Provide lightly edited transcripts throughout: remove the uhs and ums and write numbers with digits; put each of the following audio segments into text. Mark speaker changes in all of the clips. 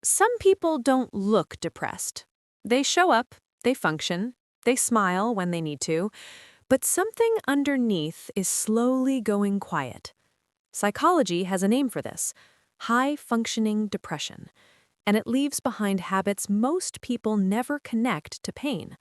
Speaker 1: Some people don't look depressed. They show up, they function, they smile when they need to, but something underneath is slowly going quiet. Psychology has a name for this: high-functioning depression, and it leaves behind habits most people never connect to pain.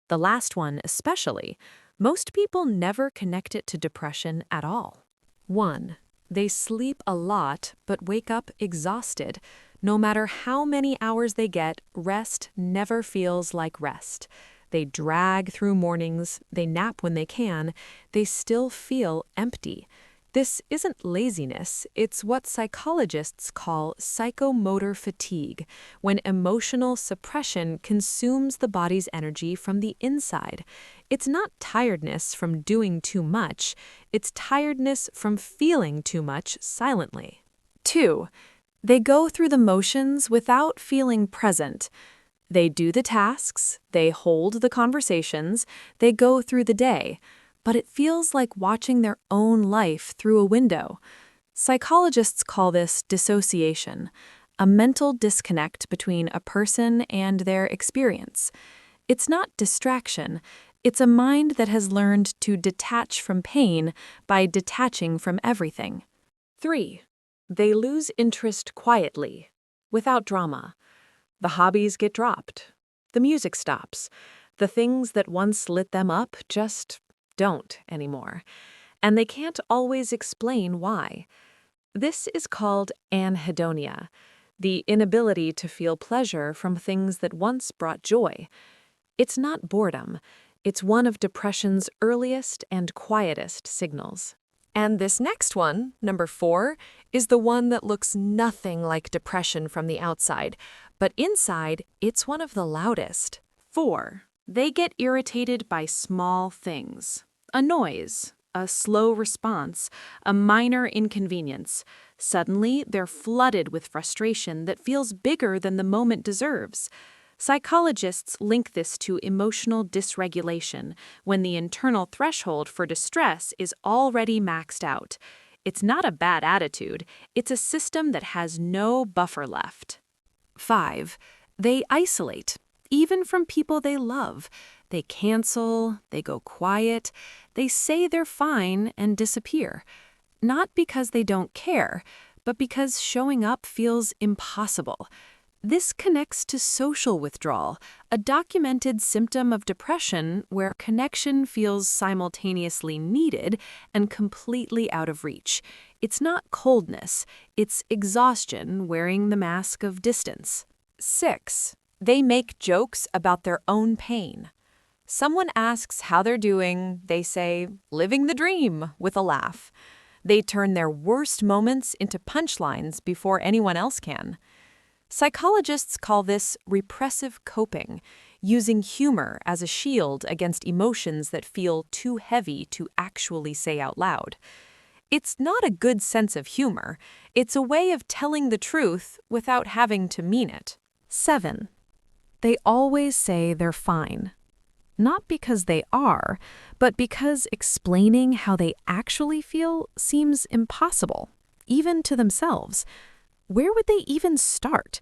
Speaker 1: The last one especially, most people never connect it to depression at all. 1. They sleep a lot but wake up exhausted. No matter how many hours they get, rest never feels like rest. They drag through mornings, they nap when they can, they still feel empty. This isn't laziness, it's what psychologists call psychomotor fatigue, when emotional suppression consumes the body's energy from the inside. It's not tiredness from doing too much, it's tiredness from feeling too much silently. 2. They go through the motions without feeling present. They do the tasks, they hold the conversations, they go through the day, but it feels like watching their own life through a window. Psychologists call this dissociation, a mental disconnect between a person and their experience. It's not distraction, it's a mind that has learned to detach from pain by detaching from everything. 3. They lose interest quietly, without drama. The hobbies get dropped. The music stops. The things that once lit them up just don't anymore. And they can't always explain why. This is called anhedonia, the inability to feel pleasure from things that once brought joy. It's not boredom. It's one of depression's earliest and quietest signals. And this next one, number 4, is the one that looks nothing like depression from the outside, but inside, it's one of the loudest. 4. They get irritated by small things. A noise, a slow response, a minor inconvenience. Suddenly, they're flooded with frustration that feels bigger than the moment deserves. Psychologists link this to emotional dysregulation, when the internal threshold for distress is already maxed out. It's not a bad attitude, it's a system that has no buffer left. 5. They isolate, even from people they love. They cancel, they go quiet, they say they're fine and disappear. Not because they don't care, but because showing up feels impossible. This connects to social withdrawal, a documented symptom of depression where connection feels simultaneously needed and completely out of reach. It's not coldness, it's exhaustion wearing the mask of distance. 6. They make jokes about their own pain. Someone asks how they're doing, they say, "living the dream," with a laugh. They turn their worst moments into punchlines before anyone else can. Psychologists call this repressive coping, using humor as a shield against emotions that feel too heavy to actually say out loud. It's not a good sense of humor, it's a way of telling the truth without having to mean it. 7. They always say they're fine. Not because they are, but because explaining how they actually feel seems impossible, even to themselves. Where would they even start?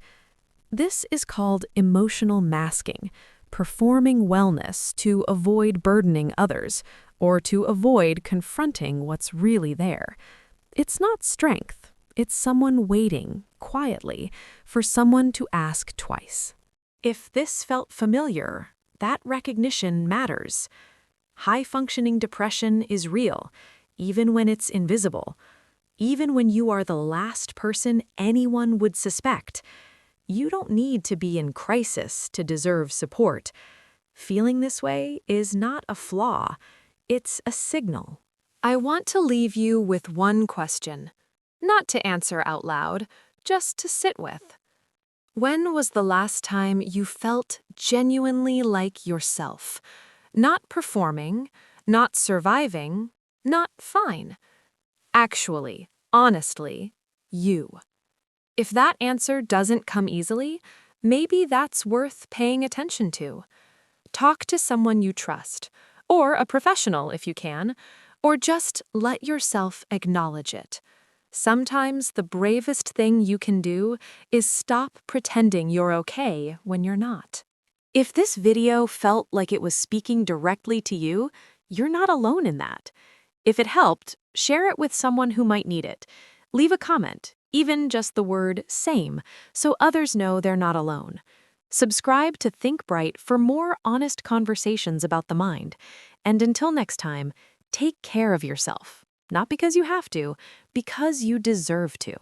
Speaker 1: This is called emotional masking, performing wellness to avoid burdening others, or to avoid confronting what's really there. It's not strength, it's someone waiting, quietly, for someone to ask twice. If this felt familiar, that recognition matters. High-functioning depression is real, even when it's invisible. Even when you are the last person anyone would suspect. You don't need to be in crisis to deserve support. Feeling this way is not a flaw, it's a signal. I want to leave you with one question, not to answer out loud, just to sit with. When was the last time you felt genuinely like yourself? Not performing, not surviving, not fine. Actually, honestly, you. If that answer doesn't come easily, maybe that's worth paying attention to. Talk to someone you trust, or a professional if you can, or just let yourself acknowledge it. Sometimes the bravest thing you can do is stop pretending you're okay when you're not. If this video felt like it was speaking directly to you, you're not alone in that. If it helped, share it with someone who might need it. Leave a comment, even just the word same, so others know they're not alone. Subscribe to Think Bright for more honest conversations about the mind. And until next time, take care of yourself. Not because you have to, because you deserve to.